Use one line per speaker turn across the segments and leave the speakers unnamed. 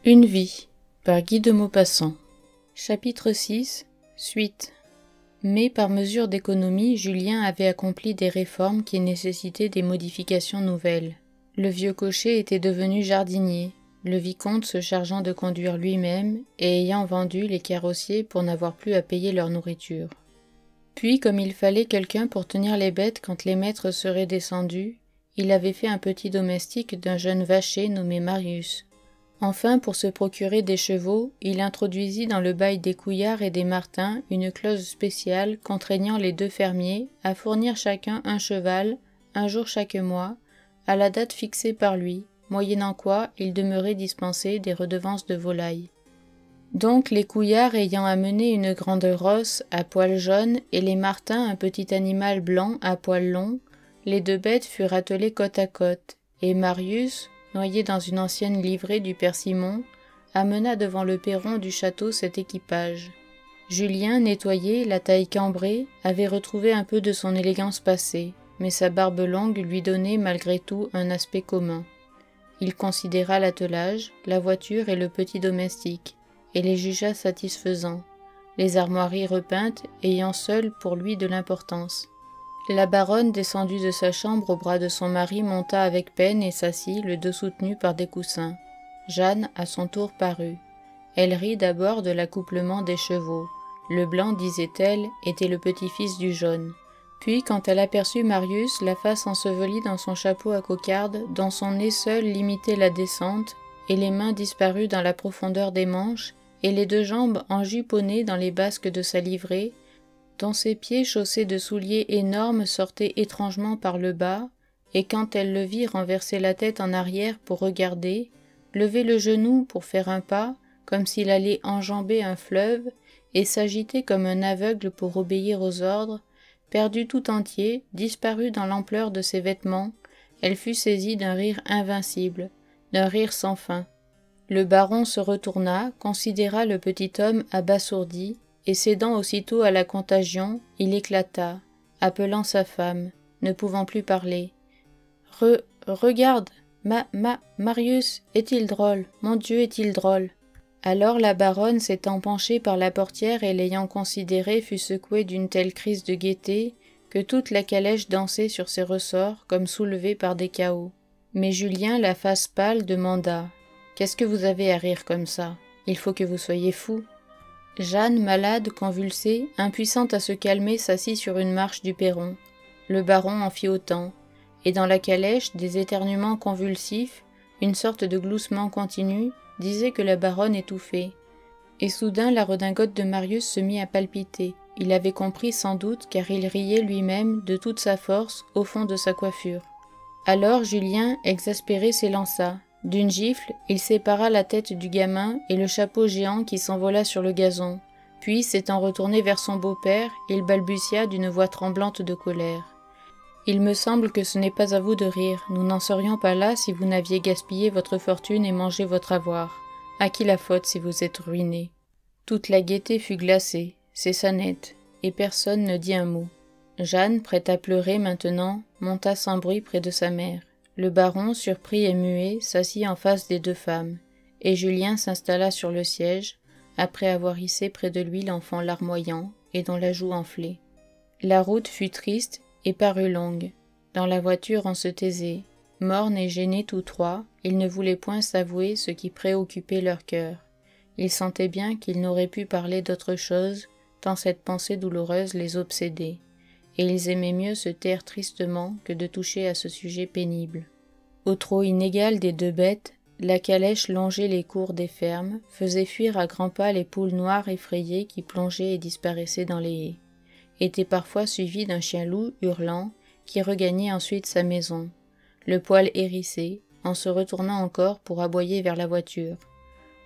Une vie, par Guy de Maupassant. Chapitre 6. Suite. Mais par mesure d'économie, Julien avait accompli des réformes qui nécessitaient des modifications nouvelles. Le vieux cocher était devenu jardinier, le vicomte se chargeant de conduire lui-même et ayant vendu les carrossiers pour n'avoir plus à payer leur nourriture. Puis, comme il fallait quelqu'un pour tenir les bêtes quand les maîtres seraient descendus, il avait fait un petit domestique d'un jeune vacher nommé Marius. Enfin, pour se procurer des chevaux, il introduisit dans le bail des Couillard et des Martin une clause spéciale contraignant les deux fermiers à fournir chacun un cheval, un jour chaque mois, à la date fixée par lui, moyennant quoi il demeurait dispensé des redevances de volailles. Donc les Couillard ayant amené une grande rosse à poil jaune et les Martin un petit animal blanc à poil long, les deux bêtes furent attelées côte à côte, et Marius, noyé dans une ancienne livrée du père Simon, amena devant le perron du château cet équipage. Julien, nettoyé, la taille cambrée, avait retrouvé un peu de son élégance passée, mais sa barbe longue lui donnait malgré tout un aspect commun. Il considéra l'attelage, la voiture et le petit domestique, et les jugea satisfaisants, les armoiries repeintes ayant seules pour lui de l'importance. La baronne, descendue de sa chambre au bras de son mari, monta avec peine et s'assit, le dos soutenu par des coussins. Jeanne, à son tour, parut. Elle rit d'abord de l'accouplement des chevaux. Le blanc, disait-elle, était le petit-fils du jaune. Puis, quand elle aperçut Marius, la face ensevelie dans son chapeau à cocarde, dont son nez seul limitait la descente, et les mains disparues dans la profondeur des manches, et les deux jambes enjuponnées dans les basques de sa livrée, dont ses pieds chaussés de souliers énormes sortaient étrangement par le bas, et quand elle le vit renverser la tête en arrière pour regarder, lever le genou pour faire un pas, comme s'il allait enjamber un fleuve, et s'agiter comme un aveugle pour obéir aux ordres, perdu tout entier, disparu dans l'ampleur de ses vêtements, elle fut saisie d'un rire invincible, d'un rire sans fin. Le baron se retourna, considéra le petit homme abasourdi, et cédant aussitôt à la contagion, il éclata, appelant sa femme, ne pouvant plus parler. « Regarde, Marius, est-il drôle? Mon Dieu, est-il drôle ?» Alors la baronne, s'étant penchée par la portière et l'ayant considéré, fut secouée d'une telle crise de gaieté que toute la calèche dansait sur ses ressorts comme soulevée par des cahots. Mais Julien, la face pâle, demanda « Qu'est-ce que vous avez à rire comme ça? Il faut que vous soyez fou. » Jeanne, malade, convulsée, impuissante à se calmer, s'assit sur une marche du perron. Le baron en fit autant, et dans la calèche, des éternuements convulsifs, une sorte de gloussement continu, disaient que la baronne étouffait. Et soudain la redingote de Marius se mit à palpiter. Il avait compris sans doute, car il riait lui-même de toute sa force au fond de sa coiffure. Alors Julien, exaspéré, s'élança. D'une gifle, il sépara la tête du gamin et le chapeau géant qui s'envola sur le gazon. Puis, s'étant retourné vers son beau-père, il balbutia d'une voix tremblante de colère. « Il me semble que ce n'est pas à vous de rire. Nous n'en serions pas là si vous n'aviez gaspillé votre fortune et mangé votre avoir. À qui la faute si vous êtes ruiné ?» Toute la gaieté fut glacée, cessa net, et personne ne dit un mot. Jeanne, prête à pleurer maintenant, monta sans bruit près de sa mère. Le baron, surpris et muet, s'assit en face des deux femmes, et Julien s'installa sur le siège, après avoir hissé près de lui l'enfant larmoyant et dont la joue enflait. La route fut triste et parut longue. Dans la voiture on se taisait. Mornes et gênés tous trois, ils ne voulaient point s'avouer ce qui préoccupait leur cœur. Ils sentaient bien qu'ils n'auraient pu parler d'autre chose, tant cette pensée douloureuse les obsédait. Et ils aimaient mieux se taire tristement que de toucher à ce sujet pénible. Au trot inégal des deux bêtes, la calèche longeait les cours des fermes, faisait fuir à grands pas les poules noires effrayées qui plongeaient et disparaissaient dans les haies, était parfois suivie d'un chien loup hurlant qui regagnait ensuite sa maison, le poil hérissé, en se retournant encore pour aboyer vers la voiture.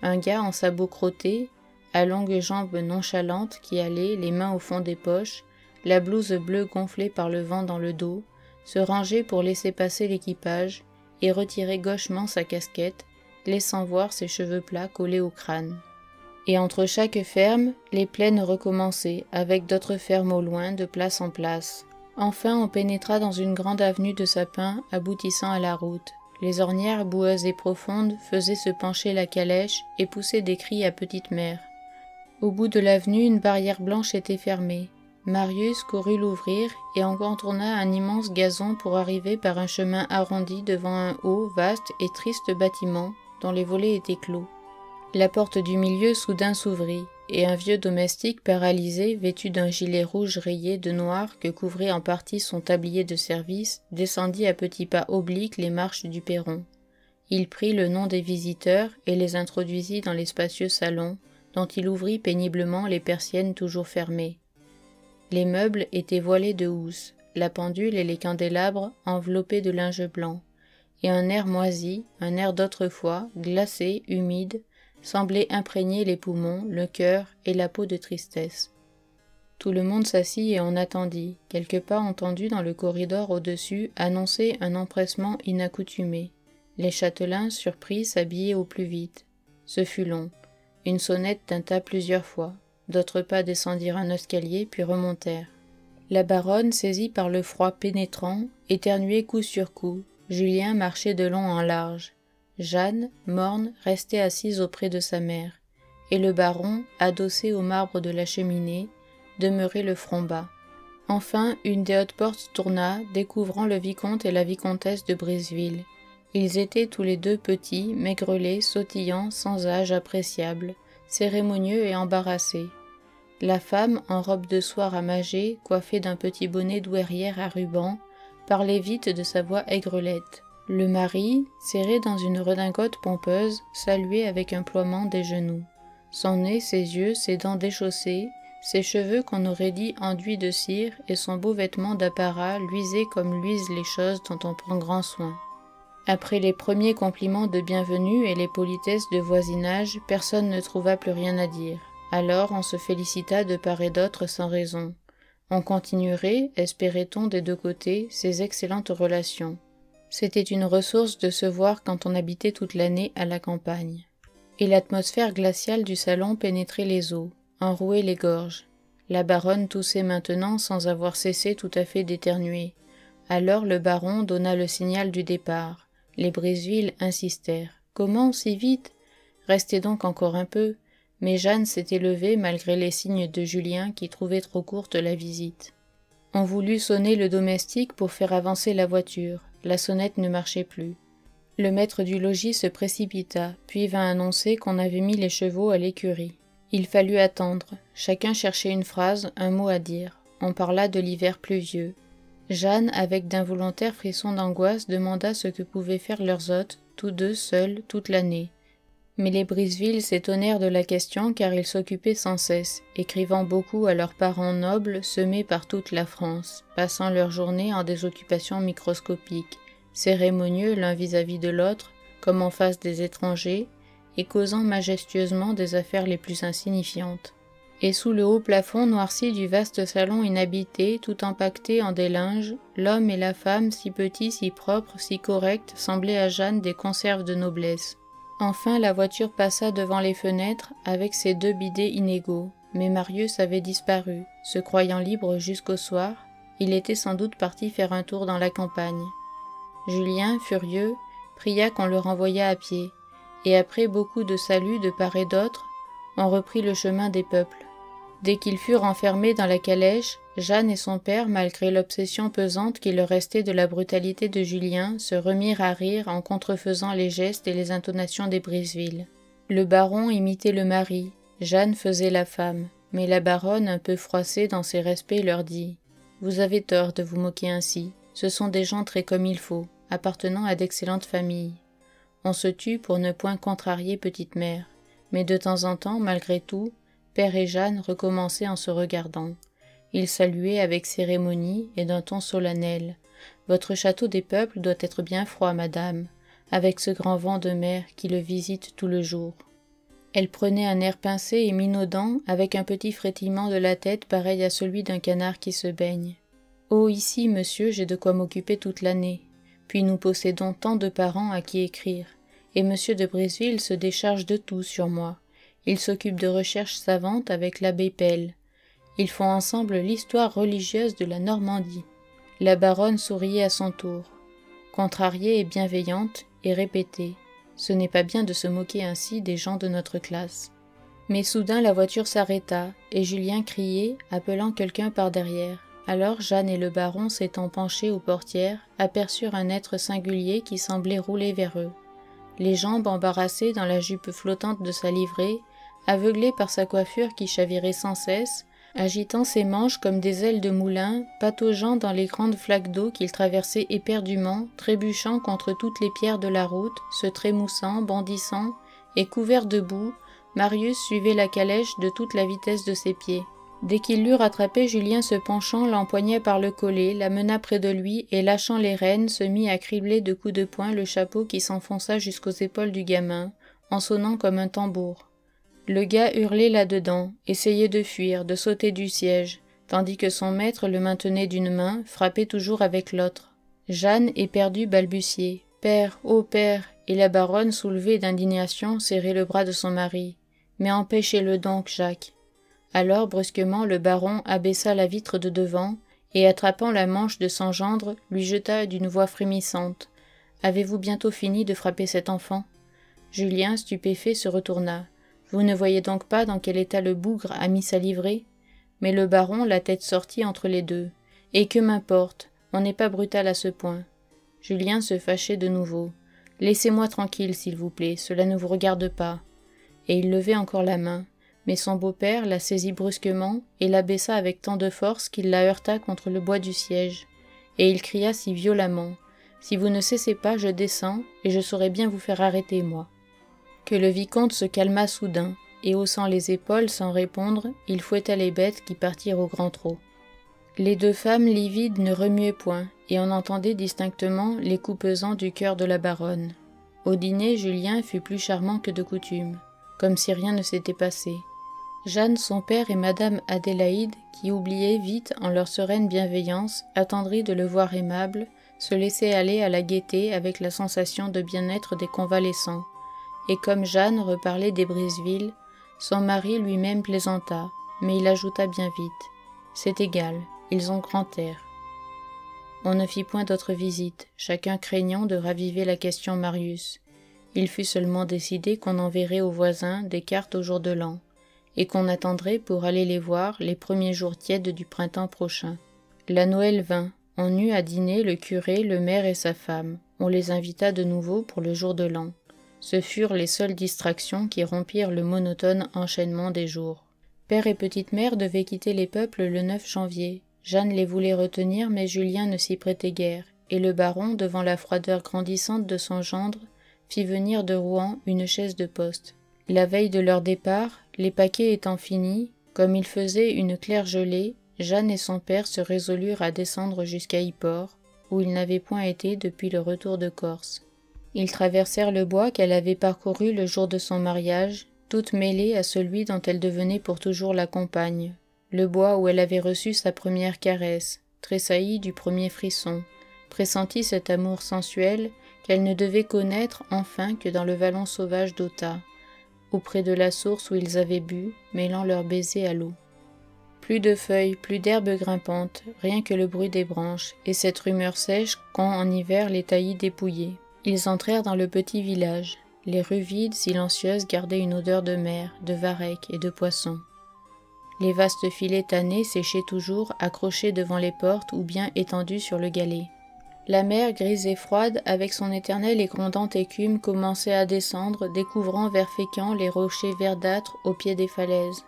Un gars en sabots crottés, à longues jambes nonchalantes qui allait, les mains au fond des poches, la blouse bleue gonflée par le vent dans le dos, se rangeait pour laisser passer l'équipage et retirer gauchement sa casquette, laissant voir ses cheveux plats collés au crâne. Et entre chaque ferme, les plaines recommençaient, avec d'autres fermes au loin, de place en place. Enfin, on pénétra dans une grande avenue de sapins aboutissant à la route. Les ornières boueuses et profondes faisaient se pencher la calèche et pousser des cris à petite mère. Au bout de l'avenue, une barrière blanche était fermée. Marius courut l'ouvrir et en contourna un immense gazon pour arriver par un chemin arrondi devant un haut, vaste et triste bâtiment dont les volets étaient clos. La porte du milieu soudain s'ouvrit, et un vieux domestique paralysé, vêtu d'un gilet rouge rayé de noir que couvrait en partie son tablier de service, descendit à petits pas obliques les marches du perron. Il prit le nom des visiteurs et les introduisit dans les spacieux salons, dont il ouvrit péniblement les persiennes toujours fermées. Les meubles étaient voilés de housses, la pendule et les candélabres enveloppés de linge blanc, et un air moisi, un air d'autrefois, glacé, humide, semblait imprégner les poumons, le cœur et la peau de tristesse. Tout le monde s'assit et on attendit. Quelques pas entendus dans le corridor au-dessus annonçaient un empressement inaccoutumé. Les châtelains, surpris, s'habillaient au plus vite. Ce fut long. Une sonnette tinta plusieurs fois. D'autres pas descendirent un escalier puis remontèrent. La baronne, saisie par le froid pénétrant, éternuait coup sur coup. Julien marchait de long en large. Jeanne, morne, restait assise auprès de sa mère, et le baron, adossé au marbre de la cheminée, demeurait le front bas. Enfin, une des hautes portes tourna, découvrant le vicomte et la vicomtesse de Briseville. Ils étaient tous les deux petits, maigrelet, sautillants, sans âge appréciable, cérémonieux et embarrassés. La femme, en robe de soie ramagée, coiffée d'un petit bonnet douairière à ruban, parlait vite de sa voix aigrelette. Le mari, serré dans une redingote pompeuse, saluait avec un ploiement des genoux. Son nez, ses yeux, ses dents déchaussées, ses cheveux qu'on aurait dit enduits de cire et son beau vêtement d'apparat luisaient comme luisent les choses dont on prend grand soin. Après les premiers compliments de bienvenue et les politesses de voisinage, personne ne trouva plus rien à dire. Alors on se félicita de part et d'autre sans raison. On continuerait, espérait-on des deux côtés, ces excellentes relations. C'était une ressource de se voir quand on habitait toute l'année à la campagne. Et l'atmosphère glaciale du salon pénétrait les os, enrouait les gorges. La baronne toussait maintenant sans avoir cessé tout à fait d'éternuer. Alors le baron donna le signal du départ. Les Briseville insistèrent. « Comment, si vite ?» Restait donc encore un peu, mais Jeanne s'était levée malgré les signes de Julien qui trouvait trop courte la visite. On voulut sonner le domestique pour faire avancer la voiture. La sonnette ne marchait plus. Le maître du logis se précipita, puis vint annoncer qu'on avait mis les chevaux à l'écurie. Il fallut attendre. Chacun cherchait une phrase, un mot à dire. On parla de l'hiver pluvieux. Jeanne, avec d'involontaires frissons d'angoisse, demanda ce que pouvaient faire leurs hôtes, tous deux seuls, toute l'année. Mais les Briseville s'étonnèrent de la question car ils s'occupaient sans cesse, écrivant beaucoup à leurs parents nobles semés par toute la France, passant leurs journées en des occupations microscopiques, cérémonieux l'un vis-à-vis de l'autre, comme en face des étrangers, et causant majestueusement des affaires les plus insignifiantes. Et sous le haut plafond noirci du vaste salon inhabité, tout empaqueté en des linges, l'homme et la femme, si petits, si propres, si corrects, semblaient à Jeanne des conserves de noblesse. Enfin la voiture passa devant les fenêtres avec ses deux bidets inégaux, mais Marius avait disparu. Se croyant libre jusqu'au soir, il était sans doute parti faire un tour dans la campagne. Julien, furieux, pria qu'on le renvoyât à pied, et après beaucoup de saluts de part et d'autre, on reprit le chemin des peuples. Dès qu'ils furent enfermés dans la calèche, Jeanne et son père, malgré l'obsession pesante qui leur restait de la brutalité de Julien, se remirent à rire en contrefaisant les gestes et les intonations des Briseville. Le baron imitait le mari, Jeanne faisait la femme, mais la baronne, un peu froissée dans ses respects, leur dit « Vous avez tort de vous moquer ainsi, ce sont des gens très comme il faut, appartenant à d'excellentes familles. On se tue pour ne point contrarier petite mère, mais de temps en temps, malgré tout, père et Jeanne recommençaient en se regardant. Ils saluaient avec cérémonie et d'un ton solennel. « Votre château des peuples doit être bien froid, madame, avec ce grand vent de mer qui le visite tout le jour. » Elle prenait un air pincé et minaudant, avec un petit frétillement de la tête pareil à celui d'un canard qui se baigne. « Oh, ici, monsieur, j'ai de quoi m'occuper toute l'année. Puis nous possédons tant de parents à qui écrire, et monsieur de Briseville se décharge de tout sur moi. Ils s'occupent de recherches savantes avec l'abbé Pell. Ils font ensemble l'histoire religieuse de la Normandie. » La baronne souriait à son tour. Contrariée et bienveillante, et répéter « Ce n'est pas bien de se moquer ainsi des gens de notre classe ». Mais soudain la voiture s'arrêta, et Julien criait, appelant quelqu'un par derrière. Alors Jeanne et le baron, s'étant penchés aux portières, aperçurent un être singulier qui semblait rouler vers eux. Les jambes embarrassées dans la jupe flottante de sa livrée, aveuglé par sa coiffure qui chavirait sans cesse, agitant ses manches comme des ailes de moulin, pataugeant dans les grandes flaques d'eau qu'il traversait éperdument, trébuchant contre toutes les pierres de la route, se trémoussant, bondissant, et couvert de boue, Marius suivait la calèche de toute la vitesse de ses pieds. Dès qu'il l'eut rattrapé, Julien se penchant, l'empoigna par le collet, la mena près de lui, et lâchant les rênes, se mit à cribler de coups de poing le chapeau qui s'enfonça jusqu'aux épaules du gamin, en sonnant comme un tambour. Le gars hurlait là-dedans, essayait de fuir, de sauter du siège, tandis que son maître le maintenait d'une main, frappé toujours avec l'autre. Jeanne, éperdue, balbutiait « Père, ô père !» et la baronne, soulevée d'indignation, serrait le bras de son mari. « Mais empêchez-le donc, Jacques !» Alors, brusquement, le baron abaissa la vitre de devant, et attrapant la manche de son gendre, lui jeta d'une voix frémissante. « Avez-vous bientôt fini de frapper cet enfant ?» Julien, stupéfait, se retourna. « Vous ne voyez donc pas dans quel état le bougre a mis sa livrée ?» Mais le baron, la tête sortie entre les deux. « Et que m'importe, on n'est pas brutal à ce point. » Julien se fâchait de nouveau. « Laissez-moi tranquille, s'il vous plaît, cela ne vous regarde pas. » Et il levait encore la main. Mais son beau-père la saisit brusquement et l'abaissa avec tant de force qu'il la heurta contre le bois du siège. Et il cria si violemment « Si vous ne cessez pas, je descends, et je saurai bien vous faire arrêter, moi. » Que le vicomte se calma soudain, et haussant les épaules sans répondre, il fouetta les bêtes qui partirent au grand trot. Les deux femmes livides ne remuaient point, et on entendait distinctement les coups pesants du cœur de la baronne. Au dîner, Julien fut plus charmant que de coutume, comme si rien ne s'était passé. Jeanne, son père et madame Adélaïde, qui oubliaient vite en leur sereine bienveillance, attendris de le voir aimable, se laissaient aller à la gaieté avec la sensation de bien-être des convalescents. Et comme Jeanne reparlait des Briseville, son mari lui-même plaisanta, mais il ajouta bien vite « C'est égal, ils ont grand air. » On ne fit point d'autres visites, chacun craignant de raviver la question Marius. Il fut seulement décidé qu'on enverrait aux voisins des cartes au jour de l'an, et qu'on attendrait pour aller les voir les premiers jours tièdes du printemps prochain. La Noël vint, on eut à dîner le curé, le maire et sa femme. On les invita de nouveau pour le jour de l'an. Ce furent les seules distractions qui rompirent le monotone enchaînement des jours. Père et petite-mère devaient quitter les peuples le 9 janvier. Jeanne les voulait retenir, mais Julien ne s'y prêtait guère, et le baron, devant la froideur grandissante de son gendre, fit venir de Rouen une chaise de poste. La veille de leur départ, les paquets étant finis, comme il faisait une claire gelée, Jeanne et son père se résolurent à descendre jusqu'à Yport, où ils n'avaient point été depuis le retour de Corse. Ils traversèrent le bois qu'elle avait parcouru le jour de son mariage, toute mêlée à celui dont elle devenait pour toujours la compagne, le bois où elle avait reçu sa première caresse, tressaillie du premier frisson, pressentit cet amour sensuel qu'elle ne devait connaître enfin que dans le vallon sauvage d'Ota, auprès de la source où ils avaient bu, mêlant leurs baisers à l'eau. Plus de feuilles, plus d'herbes grimpantes, rien que le bruit des branches, et cette rumeur sèche quand en hiver les taillis dépouillés. Ils entrèrent dans le petit village. Les rues vides, silencieuses, gardaient une odeur de mer, de varech et de poissons. Les vastes filets tannés séchaient toujours, accrochés devant les portes ou bien étendus sur le galet. La mer, grise et froide, avec son éternelle et grondante écume, commençait à descendre, découvrant vers Fécamp les rochers verdâtres au pied des falaises.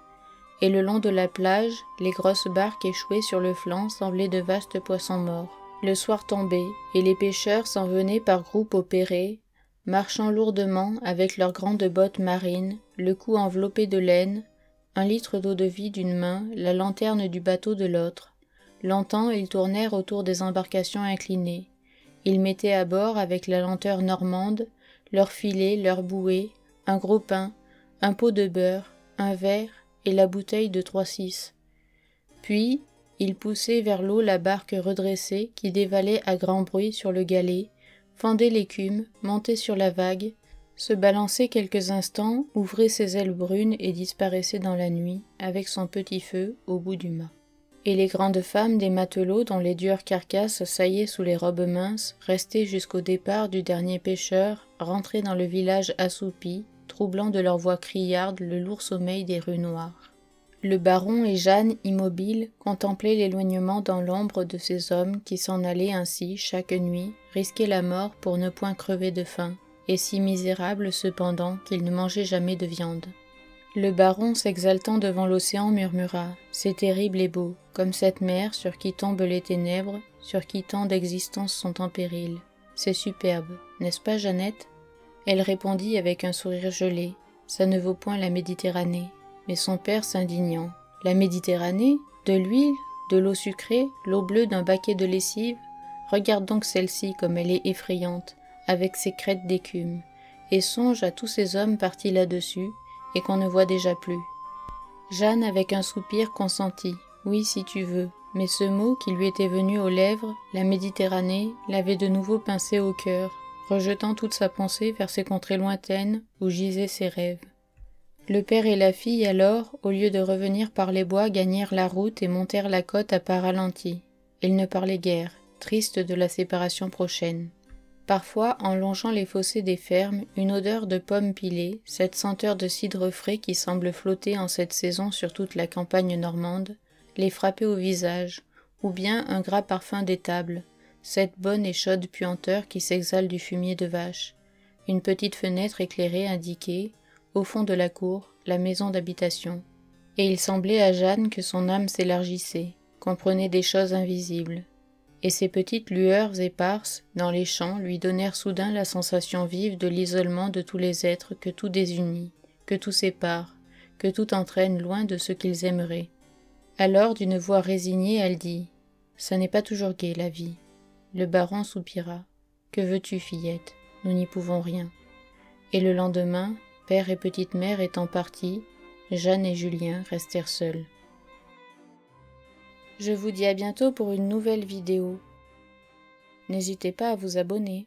Et le long de la plage, les grosses barques échouées sur le flanc semblaient de vastes poissons morts. Le soir tombait, et les pêcheurs s'en venaient par groupes au Perret, marchant lourdement avec leurs grandes bottes marines, le cou enveloppé de laine, 1 litre d'eau-de-vie d'une main, la lanterne du bateau de l'autre. Longtemps, ils tournèrent autour des embarcations inclinées. Ils mettaient à bord, avec la lenteur normande, leurs filets, leurs bouées, un gros pain, un pot de beurre, un verre et la bouteille de 3-6. Puis, ils poussaient vers l'eau la barque redressée qui dévalait à grand bruit sur le galet, fendait l'écume, montait sur la vague, se balançait quelques instants, ouvrait ses ailes brunes et disparaissait dans la nuit, avec son petit feu au bout du mât. Et les grandes femmes des matelots dont les dures carcasses saillaient sous les robes minces, restaient jusqu'au départ du dernier pêcheur, rentraient dans le village assoupi, troublant de leur voix criarde le lourd sommeil des rues noires. Le baron et Jeanne, immobiles, contemplaient l'éloignement dans l'ombre de ces hommes qui s'en allaient ainsi, chaque nuit, risquer la mort pour ne point crever de faim, et si misérables cependant qu'ils ne mangeaient jamais de viande. Le baron, s'exaltant devant l'océan, murmura « C'est terrible et beau, comme cette mer sur qui tombent les ténèbres, sur qui tant d'existences sont en péril. C'est superbe, n'est-ce pas, Jeannette ?» Elle répondit avec un sourire gelé « Ça ne vaut point la Méditerranée. » Mais son père s'indignant. « La Méditerranée? De l'huile? De l'eau sucrée? L'eau bleue d'un baquet de lessive? Regarde donc celle-ci comme elle est effrayante, avec ses crêtes d'écume, et songe à tous ces hommes partis là-dessus, et qu'on ne voit déjà plus. » Jeanne, avec un soupir, consentit. Oui, si tu veux, mais ce mot qui lui était venu aux lèvres, la Méditerranée, l'avait de nouveau pincé au cœur, rejetant toute sa pensée vers ces contrées lointaines où gisaient ses rêves. Le père et la fille, alors, au lieu de revenir par les bois, gagnèrent la route et montèrent la côte à pas ralentis. Ils ne parlaient guère, tristes de la séparation prochaine. Parfois, en longeant les fossés des fermes, une odeur de pommes pilées, cette senteur de cidre frais qui semble flotter en cette saison sur toute la campagne normande, les frappait au visage, ou bien un gras parfum d'étable, cette bonne et chaude puanteur qui s'exhale du fumier de vache. Une petite fenêtre éclairée indiquait, au fond de la cour, la maison d'habitation. Et il semblait à Jeanne que son âme s'élargissait, comprenait des choses invisibles. Et ces petites lueurs éparses, dans les champs, lui donnèrent soudain la sensation vive de l'isolement de tous les êtres que tout désunit, que tout sépare, que tout entraîne loin de ce qu'ils aimeraient. Alors, d'une voix résignée, elle dit « Ça n'est pas toujours gai, la vie. » Le baron soupira. « Que veux-tu, fillette? Nous n'y pouvons rien. » Et le lendemain, père et petite mère étant partis, Jeanne et Julien restèrent seuls. Je vous dis à bientôt pour une nouvelle vidéo. N'hésitez pas à vous abonner.